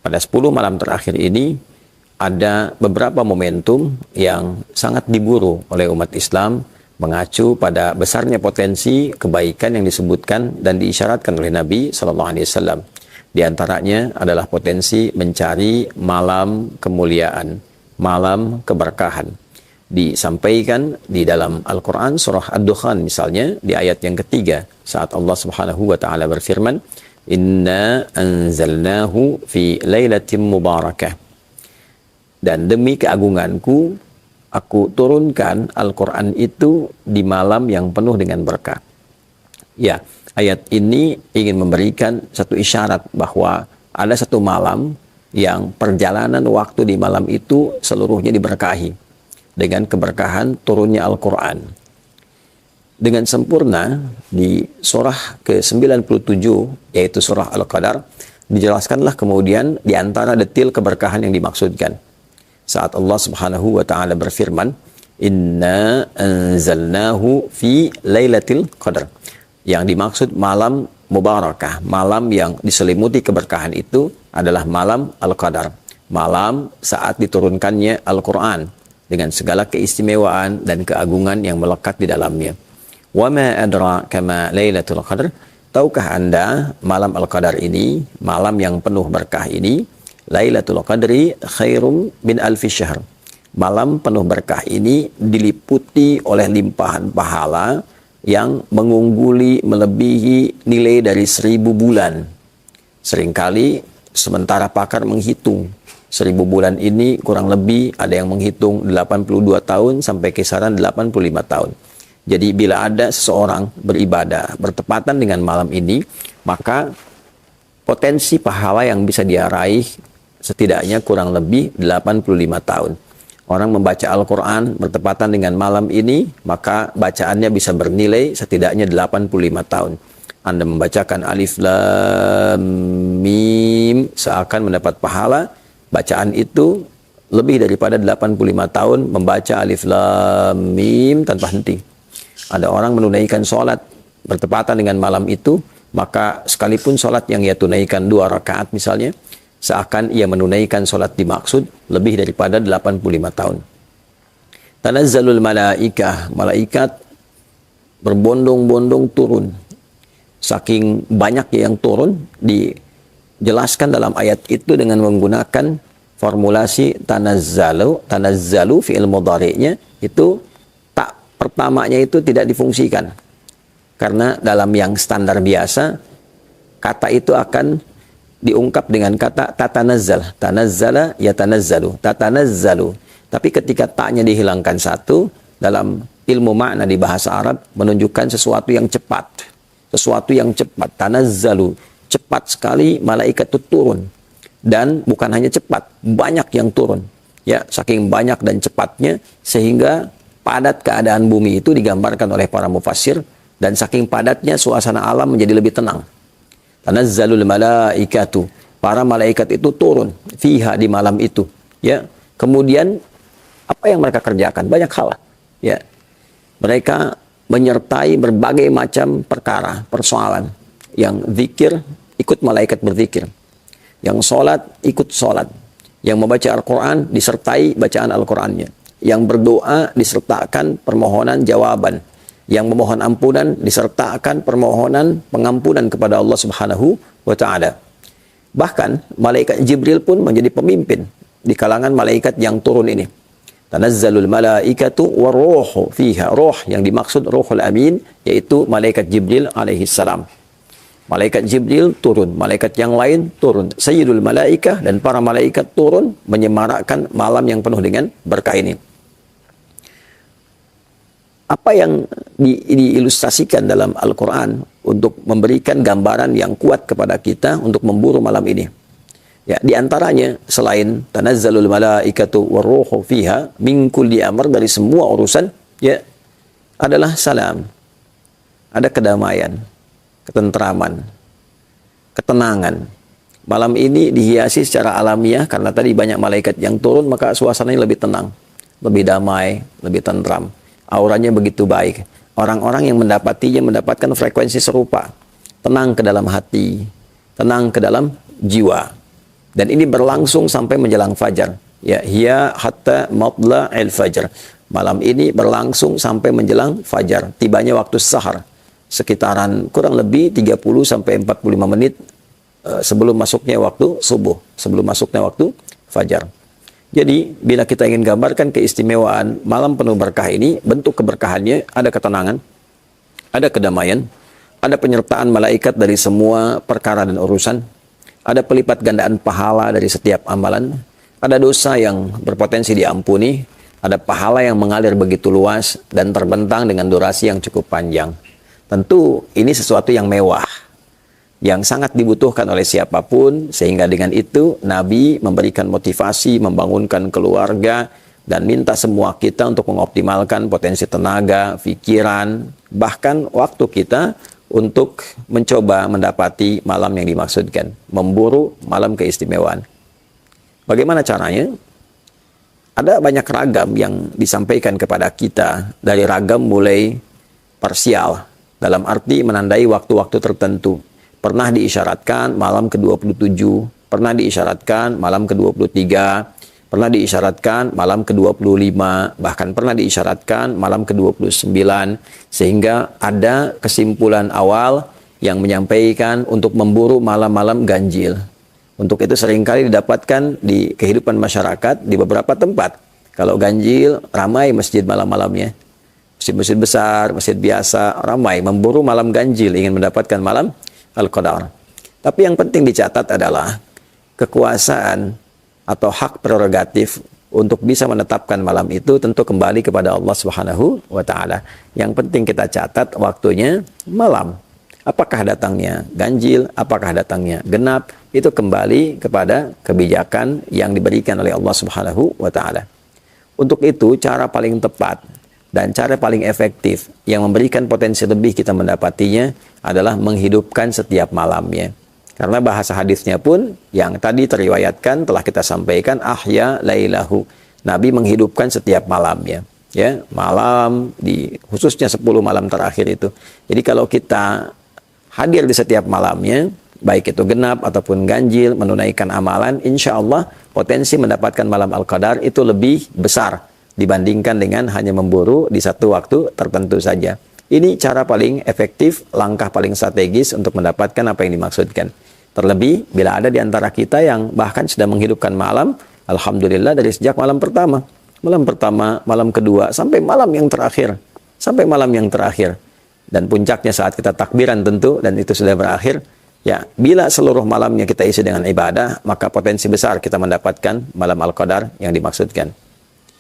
pada 10 malam terakhir ini ada beberapa momentum yang sangat diburu oleh umat Islam, mengacu pada besarnya potensi kebaikan yang disebutkan dan diisyaratkan oleh Nabi SAW. Di antaranya adalah potensi mencari malam kemuliaan, malam keberkahan. Disampaikan di dalam Al-Quran surah Ad-Dukhan misalnya di ayat yang ketiga saat Allah Subhanahu wa taala berfirman, "Inna anzalnahu fi lailatin mubarakah." Dan demi keagunganku, aku turunkan Al-Quran itu di malam yang penuh dengan berkah. Ya, ayat ini ingin memberikan satu isyarat bahwa ada satu malam yang perjalanan waktu di malam itu seluruhnya diberkahi dengan keberkahan turunnya Al-Quran. Dengan sempurna di surah ke-97 yaitu surah Al-Qadar dijelaskanlah kemudian di antara detil keberkahan yang dimaksudkan. Saat Allah Subhanahu wa taala berfirman, "Inna anzalnahu fi lailatul qadar." Yang dimaksud malam mubarakah, malam yang diselimuti keberkahan itu adalah malam Al-Qadar, malam saat diturunkannya Al-Qur'an dengan segala keistimewaan dan keagungan yang melekat di dalamnya. Wa ma adraka ma lailatul qadar? Tahukah Anda malam Al-Qadar ini, malam yang penuh berkah ini? Lailatul Qadri khairum min alfi syahr. Malam penuh berkah ini diliputi oleh limpahan pahala yang mengungguli, melebihi nilai dari 1000 bulan. Seringkali sementara pakar menghitung 1000 bulan ini kurang lebih ada yang menghitung 82 tahun sampai kisaran 85 tahun. Jadi bila ada seseorang beribadah bertepatan dengan malam ini, maka potensi pahala yang bisa dia raih setidaknya kurang lebih 85 tahun. Orang membaca Al-Quran bertepatan dengan malam ini, maka bacaannya bisa bernilai setidaknya 85 tahun. Anda membacakan Alif Lam Mim seakan mendapat pahala. Bacaan itu lebih daripada 85 tahun membaca Alif Lam Mim tanpa henti. Ada orang menunaikan sholat bertepatan dengan malam itu, maka sekalipun sholat yang ia tunaikan 2 rakaat misalnya, seakan ia menunaikan sholat dimaksud lebih daripada 85 tahun. Tanazzalul malaikah, malaikat berbondong-bondong turun. Saking banyak yang turun, dijelaskan dalam ayat itu dengan menggunakan formulasi tanazzalu fi'il mudhari'nya itu tak pertamanya itu tidak difungsikan. Karena dalam yang standar biasa, kata itu akan diungkap dengan kata tatanazzal. Tanazzala yatanazzalu. Tatanazzalu. Tapi ketika taknya dihilangkan satu, dalam ilmu makna di bahasa Arab menunjukkan sesuatu yang cepat. Sesuatu yang cepat. Tanazzalu. Cepat sekali malaikat itu turun. Dan bukan hanya cepat, banyak yang turun. Ya, saking banyak dan cepatnya sehingga padat keadaan bumi itu digambarkan oleh para mufassir, dan saking padatnya suasana alam menjadi lebih tenang. Tanazzalul malaikatu, para malaikat itu turun fiha di malam itu, ya. Kemudian apa yang mereka kerjakan? Banyak hal, ya. Mereka menyertai berbagai macam perkara, persoalan. Yang zikir ikut malaikat berzikir, yang sholat ikut sholat, yang membaca Al-Quran disertai bacaan Al-Qurannya, yang berdoa disertakan permohonan jawaban, yang memohon ampunan disertakan permohonan pengampunan kepada Allah Subhanahu wa taala. Bahkan malaikat Jibril pun menjadi pemimpin di kalangan malaikat yang turun ini. Tanazzalul malaikatu waruhu fiha. Ruh yang dimaksud Ruhul Amin yaitu malaikat Jibril alaihi salam. Malaikat Jibril turun, malaikat yang lain turun. Sayyidul malaikah dan para malaikat turun menyemarakkan malam yang penuh dengan berkah ini. Apa yang diilustrasikan dalam Al-Quran untuk memberikan gambaran yang kuat kepada kita untuk memburu malam ini? Ya, di antaranya selain tanazzalul malaikatu waruhu fiha min kulli amr, dari semua urusan, ya, adalah salam. Ada kedamaian, ketentraman, ketenangan. Malam ini dihiasi secara alamiah karena tadi banyak malaikat yang turun, maka suasananya lebih tenang, lebih damai, lebih tentram. Auranya begitu baik. Orang-orang yang mendapatinya mendapatkan frekuensi serupa. Tenang ke dalam hati, tenang ke dalam jiwa. Dan ini berlangsung sampai menjelang fajar. Ya, hiya hatta matla'il fajr. Malam ini berlangsung sampai menjelang fajar. Tibanya waktu sahar. Sekitaran kurang lebih 30 sampai 45 menit sebelum masuknya waktu subuh, sebelum masuknya waktu fajar. Jadi, bila kita ingin gambarkan keistimewaan malam penuh berkah ini, bentuk keberkahannya ada ketenangan, ada kedamaian, ada penyertaan malaikat dari semua perkara dan urusan, ada pelipat gandaan pahala dari setiap amalan, ada dosa yang berpotensi diampuni, ada pahala yang mengalir begitu luas dan terbentang dengan durasi yang cukup panjang. Tentu ini sesuatu yang mewah, yang sangat dibutuhkan oleh siapapun, sehingga dengan itu Nabi memberikan motivasi, membangunkan keluarga, dan minta semua kita untuk mengoptimalkan potensi tenaga, pikiran, bahkan waktu kita untuk mencoba mendapati malam yang dimaksudkan, memburu malam keistimewaan. Bagaimana caranya? Ada banyak ragam yang disampaikan kepada kita, dari ragam mulai parsial, dalam arti menandai waktu-waktu tertentu. Pernah diisyaratkan malam ke-27, pernah diisyaratkan malam ke-23, pernah diisyaratkan malam ke-25, bahkan pernah diisyaratkan malam ke-29, sehingga ada kesimpulan awal yang menyampaikan untuk memburu malam-malam ganjil. Untuk itu seringkali didapatkan di kehidupan masyarakat di beberapa tempat. Kalau ganjil, ramai masjid malam-malamnya. Masjid-masjid besar, masjid biasa, ramai memburu malam ganjil, ingin mendapatkan malam Al-Qadar. Tapi yang penting dicatat adalah kekuasaan atau hak prerogatif untuk bisa menetapkan malam itu tentu kembali kepada Allah Subhanahu wa taala. Yang penting kita catat waktunya malam. Apakah datangnya ganjil, apakah datangnya genap, itu kembali kepada kebijakan yang diberikan oleh Allah Subhanahu wa taala. Untuk itu cara paling tepat dan cara paling efektif yang memberikan potensi lebih kita mendapatinya adalah menghidupkan setiap malamnya. Karena bahasa hadisnya pun yang tadi teriwayatkan telah kita sampaikan, ahya lailahu. Nabi menghidupkan setiap malamnya. Ya, malam di khususnya 10 malam terakhir itu. Jadi kalau kita hadir di setiap malamnya, baik itu genap ataupun ganjil, menunaikan amalan, insya Allah potensi mendapatkan malam Al-Qadar itu lebih besar dibandingkan dengan hanya memburu di satu waktu tertentu saja. Ini cara paling efektif, langkah paling strategis untuk mendapatkan apa yang dimaksudkan. Terlebih bila ada di antara kita yang bahkan sudah menghidupkan malam, alhamdulillah dari sejak malam pertama, malam kedua, sampai malam yang terakhir. Sampai malam yang terakhir. Dan puncaknya saat kita takbiran tentu, dan itu sudah berakhir. Ya, bila seluruh malamnya kita isi dengan ibadah, maka potensi besar kita mendapatkan malam Al-Qadar yang dimaksudkan.